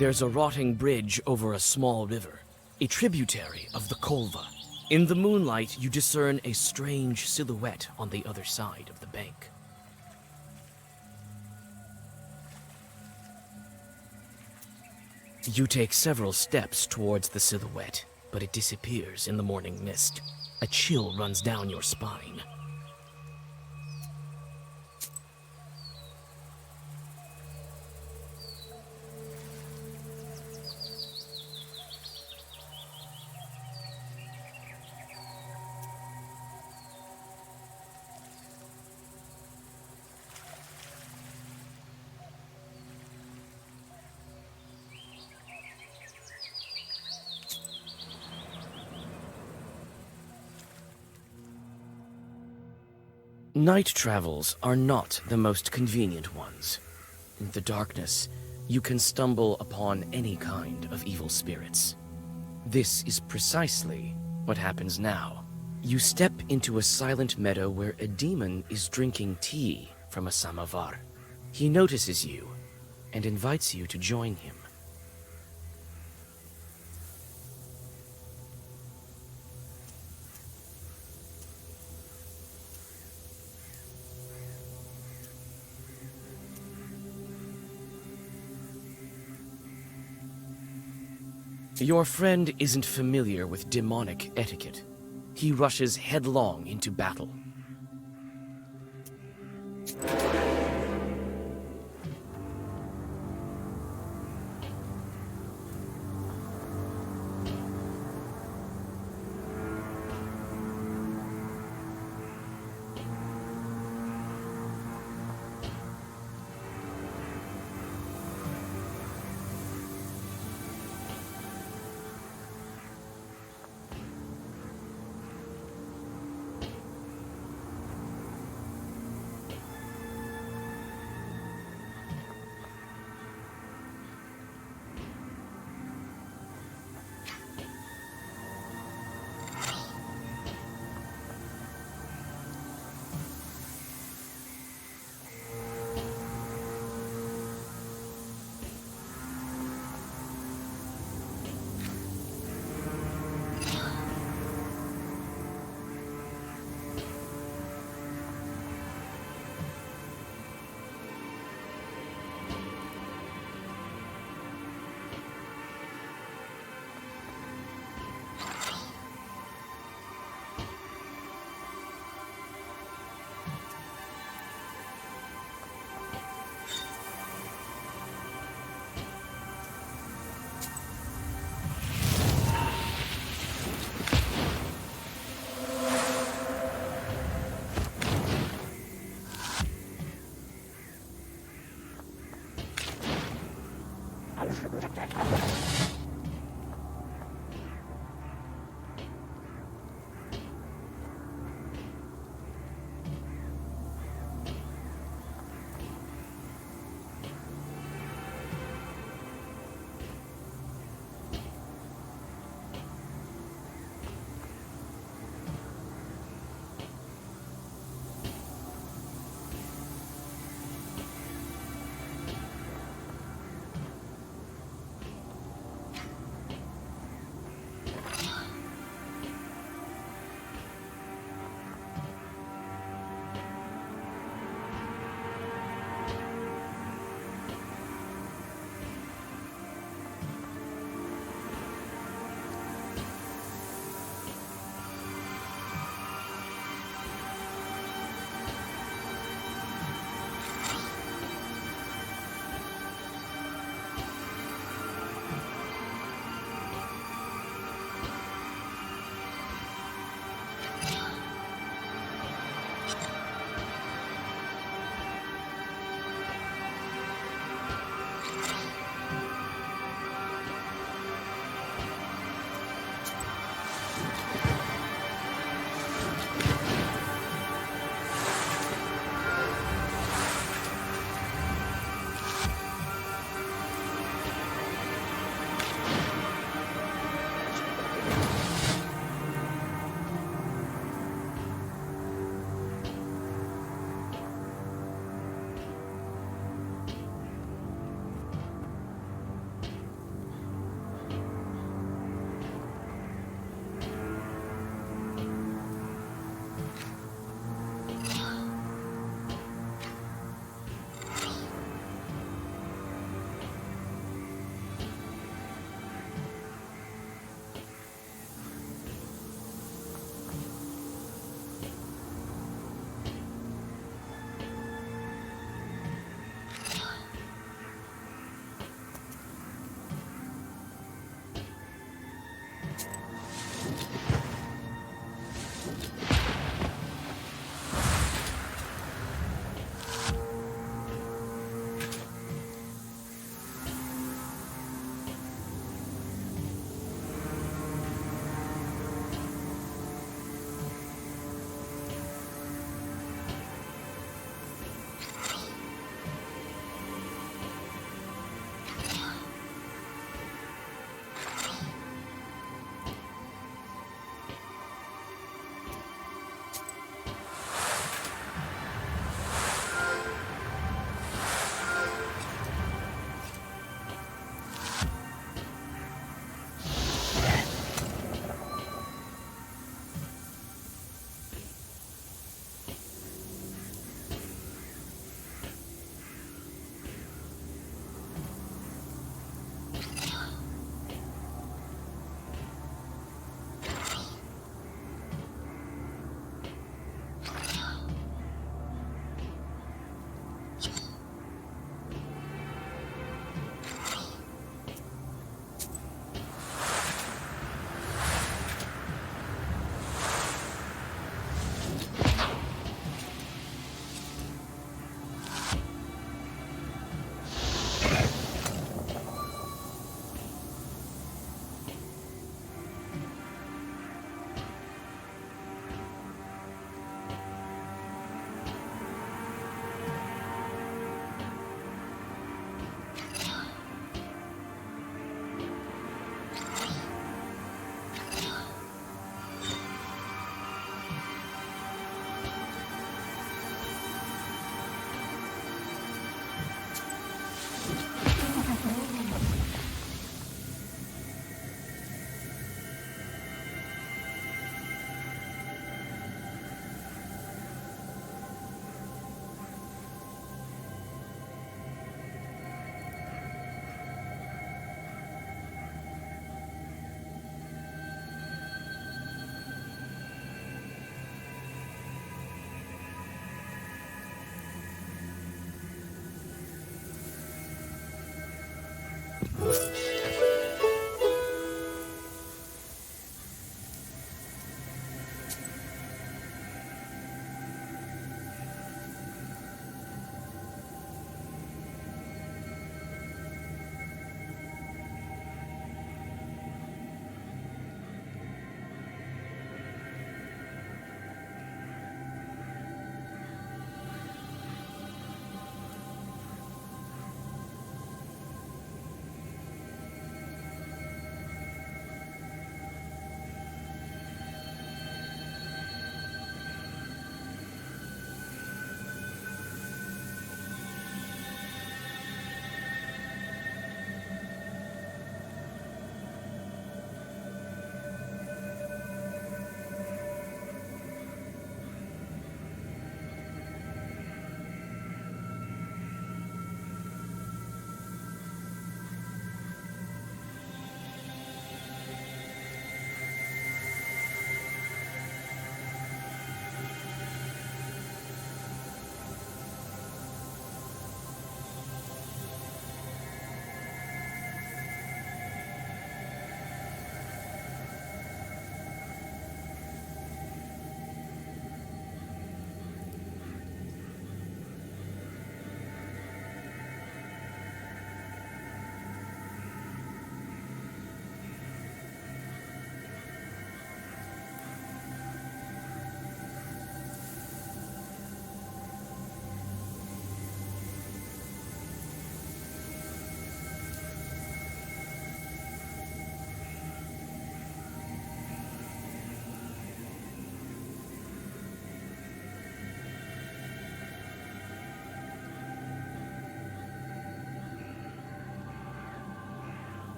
There's a rotting bridge over a small river, a tributary of the Kolva. In the moonlight, you discern a strange silhouette on the other side of the bank. You take several steps towards the silhouette, but it disappears in the morning mist. A chill runs down your spine. Night travels are not the most convenient ones. In the darkness, you can stumble upon any kind of evil spirits. This is precisely what happens now. You step into a silent meadow where a demon is drinking tea from a samovar. He notices you and invites you to join him. Your friend isn't familiar with demonic etiquette. He rushes headlong into battle.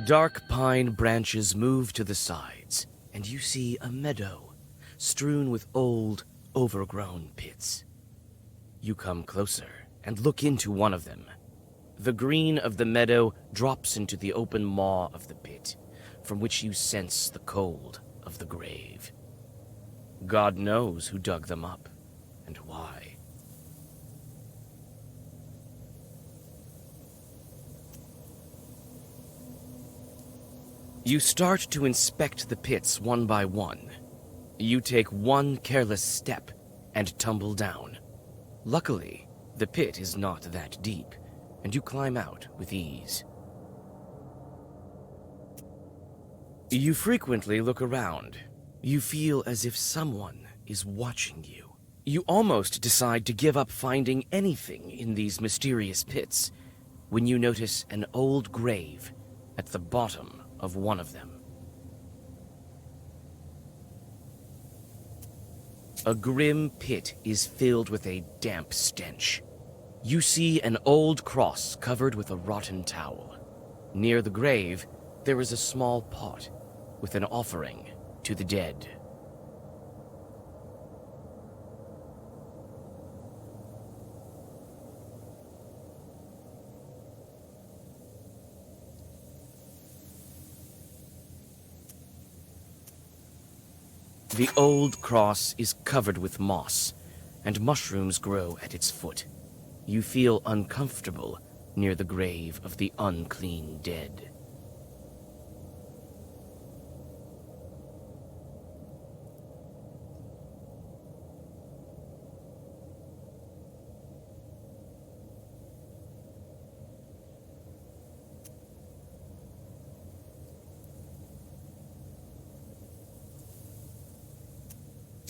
Dark pine branches move to the sides, and you see a meadow strewn with old, overgrown pits. You come closer and look into one of them. The green of the meadow drops into the open maw of the pit, from which you sense the cold of the grave. God knows who dug them up and why. You start to inspect the pits one by one. You take one careless step and tumble down. Luckily, the pit is not that deep, and you climb out with ease. You frequently look around. You feel as if someone is watching you. You almost decide to give up finding anything in these mysterious pits when you notice an old grave at the bottom of one of them. A grim pit is filled with a damp stench. You see an old cross covered with a rotten towel. Near the grave, there is a small pot with an offering to the dead. The old cross is covered with moss, and mushrooms grow at its foot. You feel uncomfortable near the grave of the unclean dead.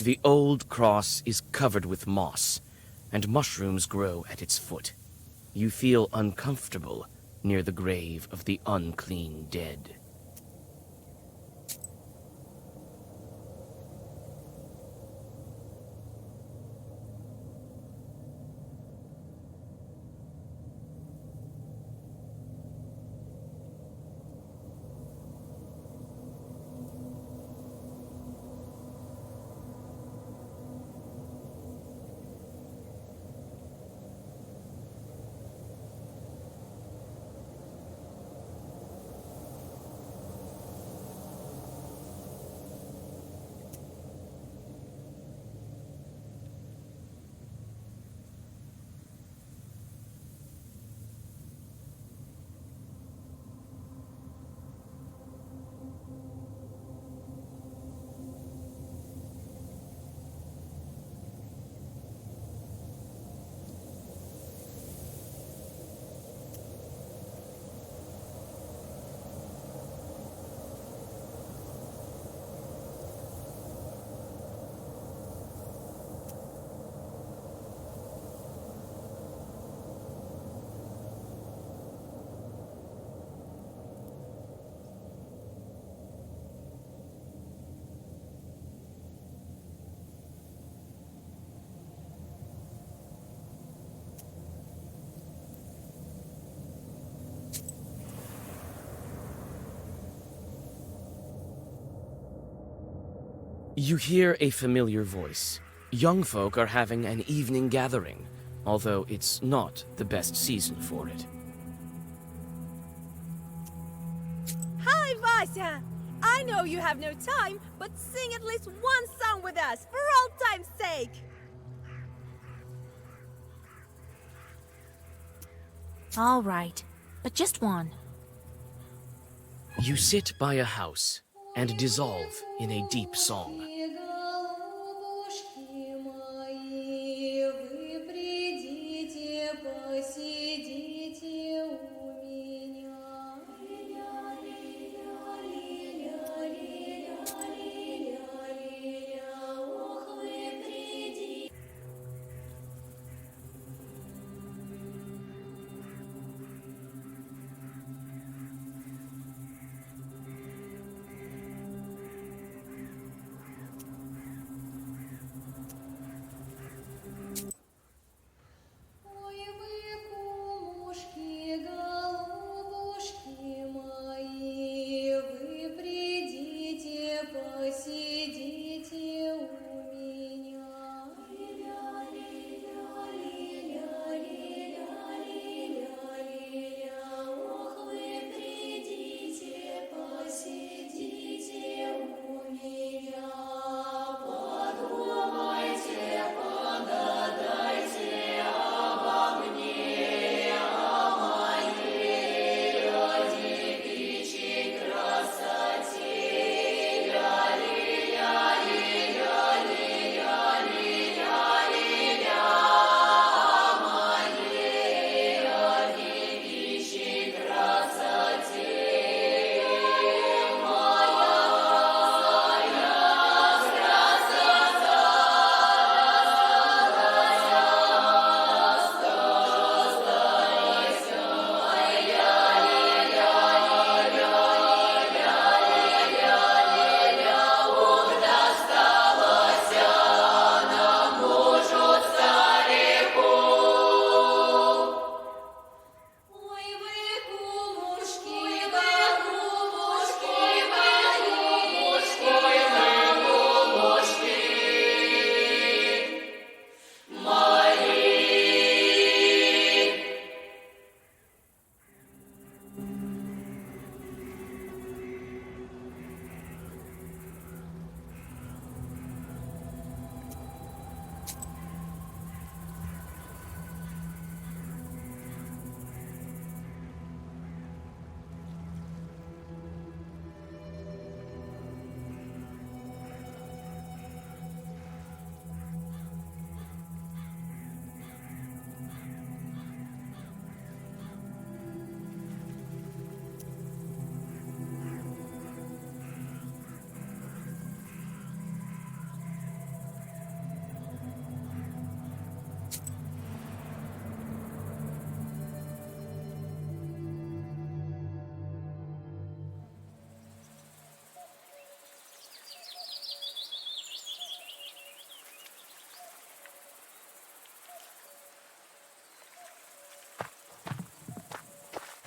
The old cross is covered with moss, and mushrooms grow at its foot. You feel uncomfortable near the grave of the unclean dead. You hear a familiar voice. Young folk are having an evening gathering, although it's not the best season for it. Hi, Vasya! I know you have no time, but sing at least one song with us, for old time's sake! All right, but just one. You sit by a house and dissolve in a deep song.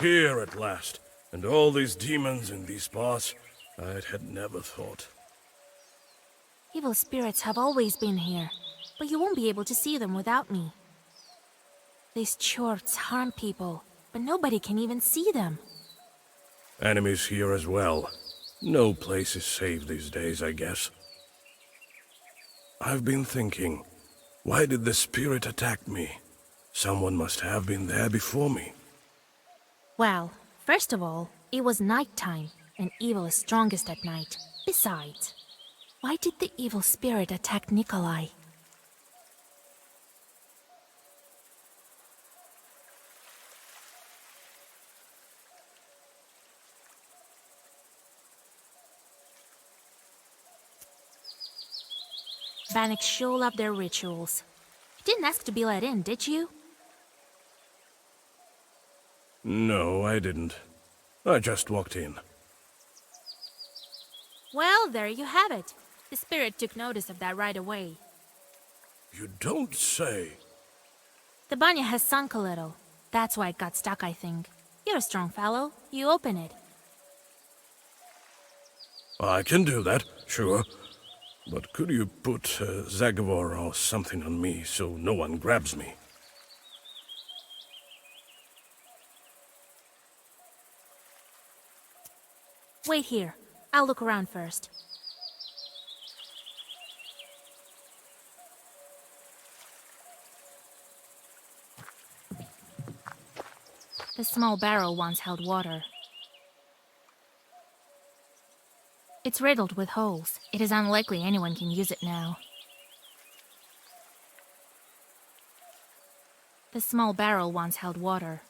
Here at last. And all these demons in these parts, I had never thought. Evil spirits have always been here, but you won't be able to see them without me. These chorts harm people, but nobody can even see them. Enemies here as well. No place is safe these days, I guess. I've been thinking, why did the spirit attack me? Someone must have been there before me. Well, first of all, it was nighttime, and evil is strongest at night. Besides, why did the evil spirit attack Nikolai? Bannock sure love their rituals. You didn't ask to be let in, did you? No, I didn't. I just walked in. Well, there you have it. The spirit took notice of that right away. You don't say. The banya has sunk a little. That's why it got stuck, I think. You're a strong fellow. You open it. I can do that, sure. But could you put Zagavor or something on me so no one grabs me? Wait here. I'll look around first. The small barrel once held water. It's riddled with holes. It is unlikely anyone can use it now. The small barrel once held water.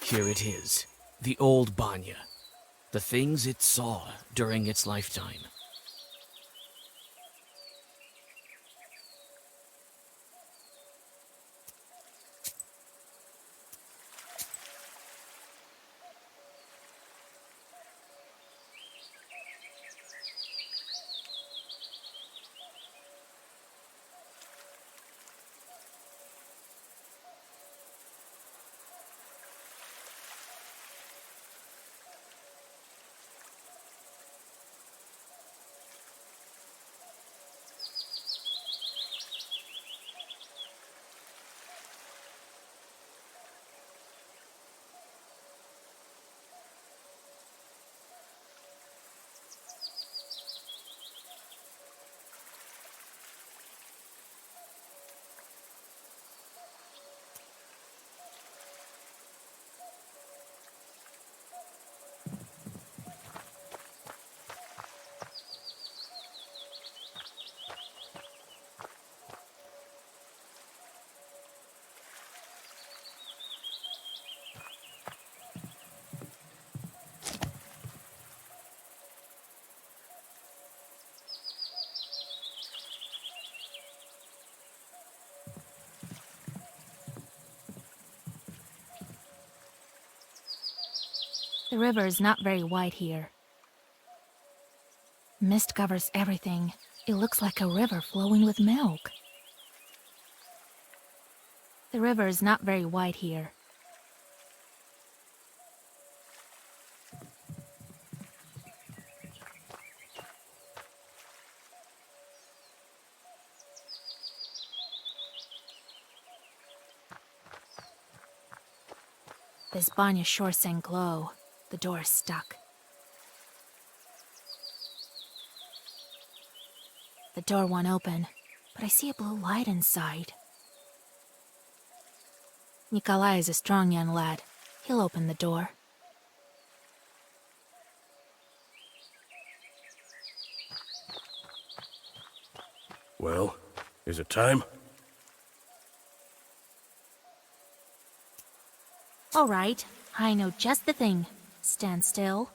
Here it is, the old Banya. The things it saw during its lifetime. The river is not very wide here. Mist covers everything. It looks like a river flowing with milk. The river is not very wide here. This banya sure sank low. The door is stuck. The door won't open, but I see a blue light inside. Nikolai is a strong young lad. He'll open the door. Well, is it time? All right, I know just the thing. Stand still.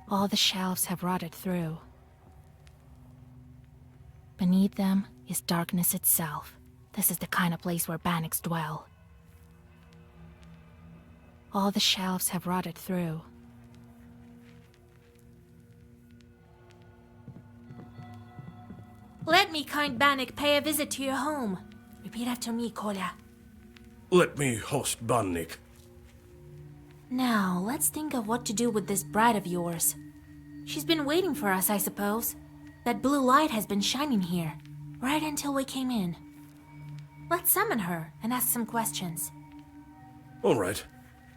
All the shelves have rotted through. Beneath them is darkness itself. This is the kind of place where Bannocs dwell. All the shelves have rotted through. Let me, kind Bannoc, pay a visit to your home. Repeat after me, Kolya. Let me host Bannik. Now, let's think of what to do with this bride of yours. She's been waiting for us, I suppose. That blue light has been shining here, right until we came in. Let's summon her and ask some questions. All right.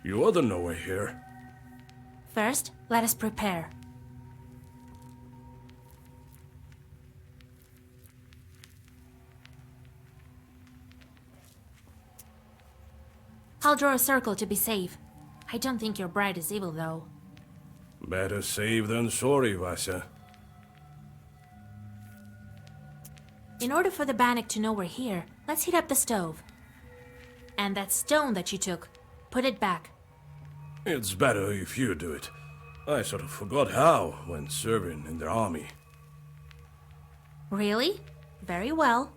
You are the knower here. First, let us prepare. I'll draw a circle to be safe. I don't think your bride is evil, though. Better safe than sorry, Vasia. In order for the Bannoc to know we're here, let's heat up the stove. And that stone that you took, put it back. It's better if you do it. I sort of forgot how when serving in the army. Really? Very well.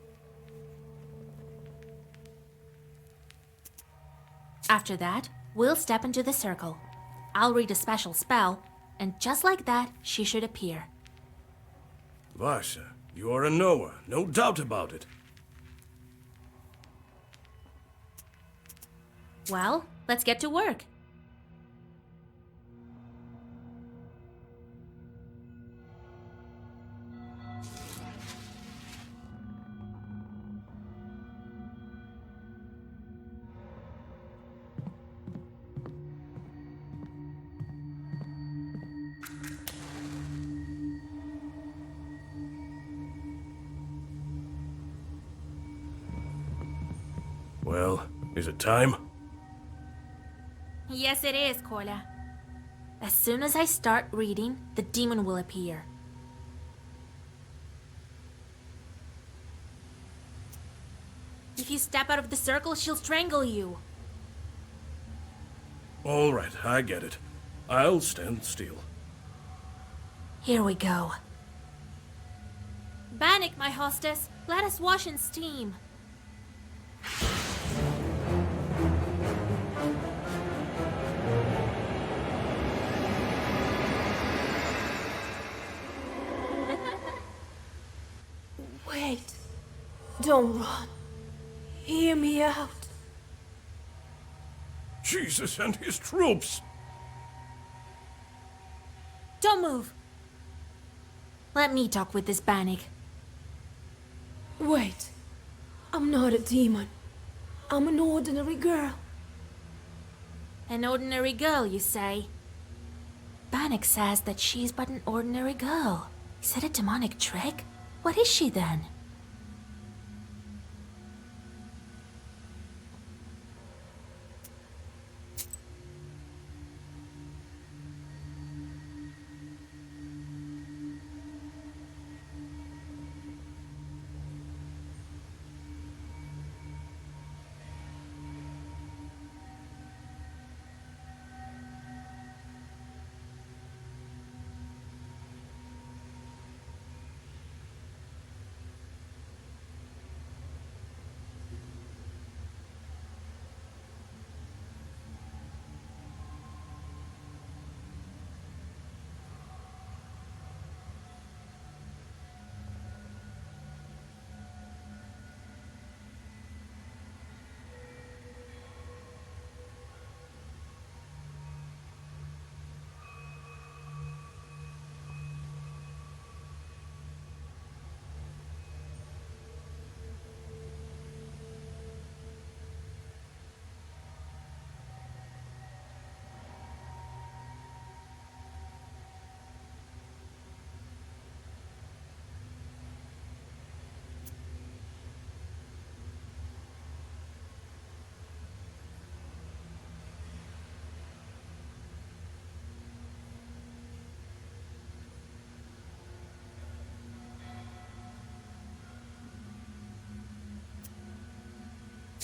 After that, we'll step into the circle. I'll read a special spell, and just like that, she should appear. Vasia, you are a knower, no doubt about it. Well, let's get to work. Well, is it time? Yes, it is, Kolya. As soon as I start reading, the demon will appear. If you step out of the circle, she'll strangle you. All right, I get it. I'll stand still. Here we go. Bannoc, my hostess, let us wash in steam. Wait. Don't run. Hear me out. Jesus and his troops! Don't move. Let me talk with this Bannoc. Wait. I'm not a demon. I'm an ordinary girl. An ordinary girl, you say? Bannoc says that she's but an ordinary girl. Is it a demonic trick? What is she then?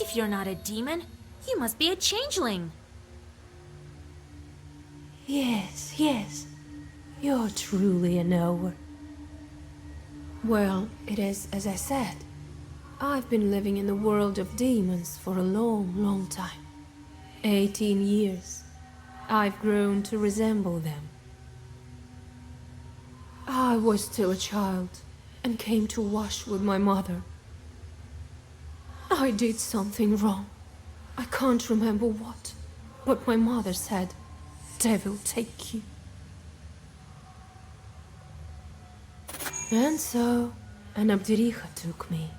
If you're not a demon, you must be a changeling. Yes, yes. You're truly a knower. Well, it is as I said. I've been living in the world of demons for a long, long time. 18 years. I've grown to resemble them. I was still a child and came to wash with my mother. I did something wrong. I can't remember what, but my mother said, "Devil take you." And so, an Abdericha took me.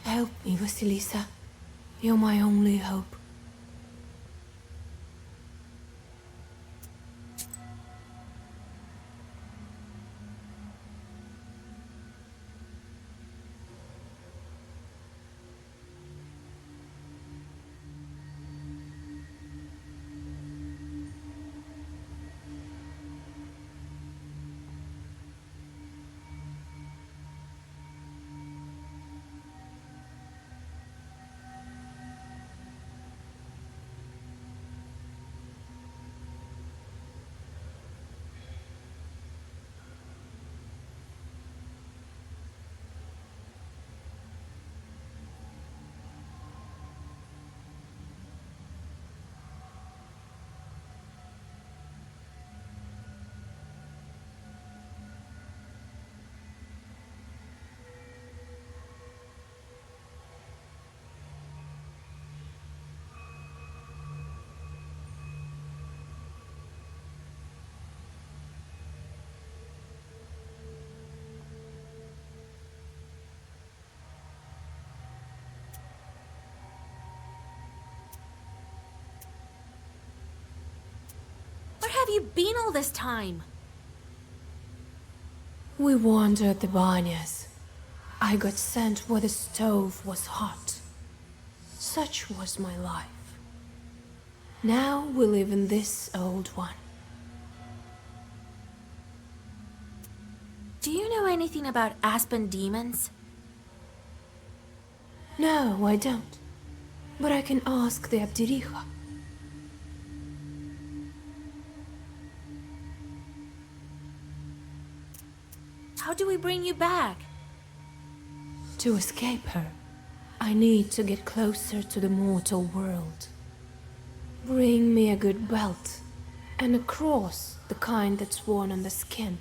Help me, Vasilisa. You're my only hope. Where have you been all this time? We wandered the banyas. I got sent where the stove was hot. Such was my life. Now we live in this old one. Do you know anything about aspen demons? No, I don't. But I can ask the Abdericha. How do we bring you back? To escape her, I need to get closer to the mortal world. Bring me a good belt, and a cross, the kind that's worn on the skin,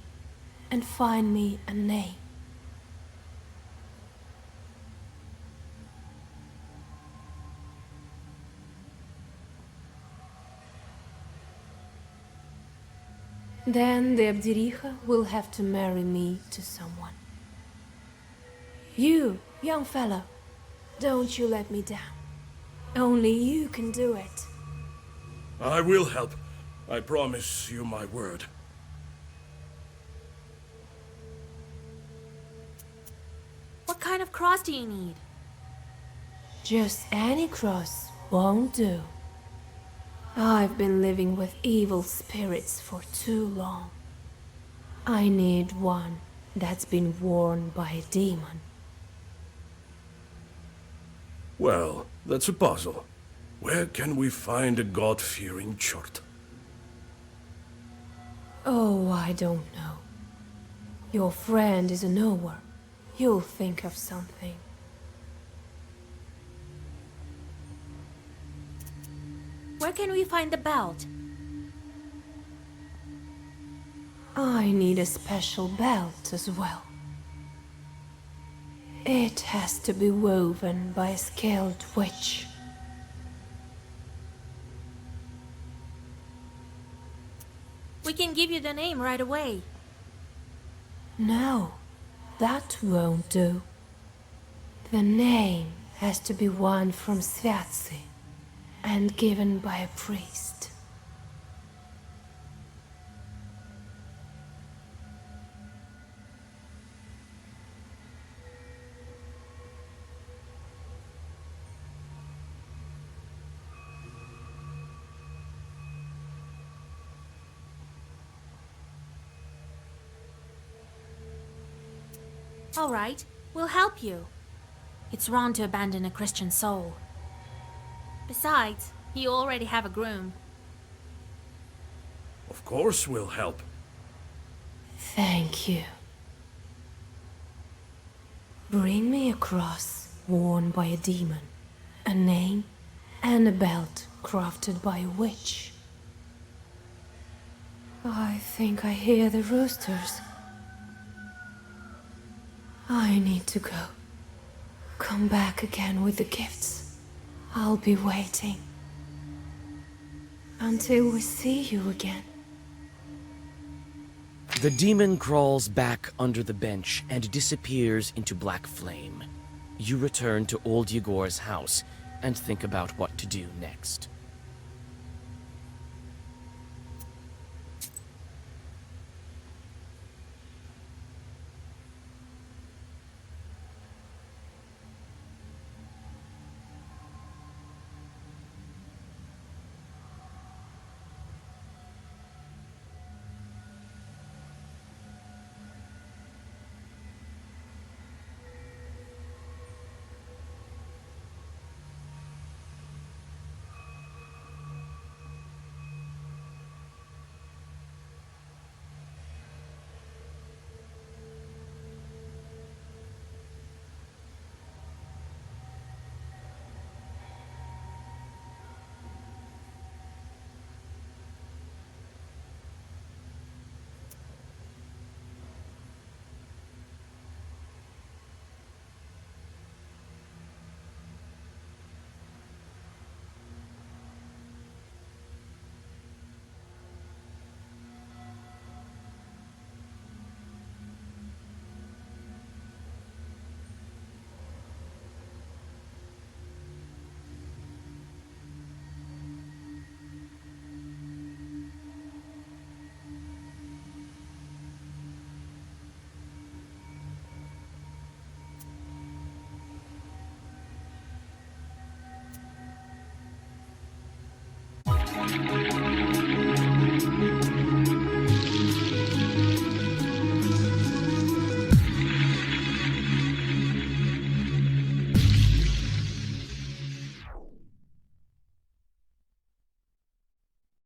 and find me a name. Then the Abdericha will have to marry me to someone. You, young fellow, don't you let me down. Only you can do it. I will help. I promise you my word. What kind of cross do you need? Just any cross won't do. I've been living with evil spirits for too long. I need one that's been worn by a demon. Well, that's a puzzle. Where can we find a God-fearing chort? Oh, I don't know. Your friend is a knower. You'll think of something. Where can we find the belt? I need a special belt as well. It has to be woven by a skilled witch. We can give you the name right away. No, that won't do. The name has to be one from Sviatsi, and given by a priest. All right, we'll help you. It's wrong to abandon a Christian soul. Besides, you already have a groom. Of course we'll help. Thank you. Bring me a cross worn by a demon, a name, and a belt crafted by a witch. I think I hear the roosters. I need to go. Come back again with the gifts. I'll be waiting. Until we see you again. The demon crawls back under the bench and disappears into black flame. You return to old Yegor's house and think about what to do next.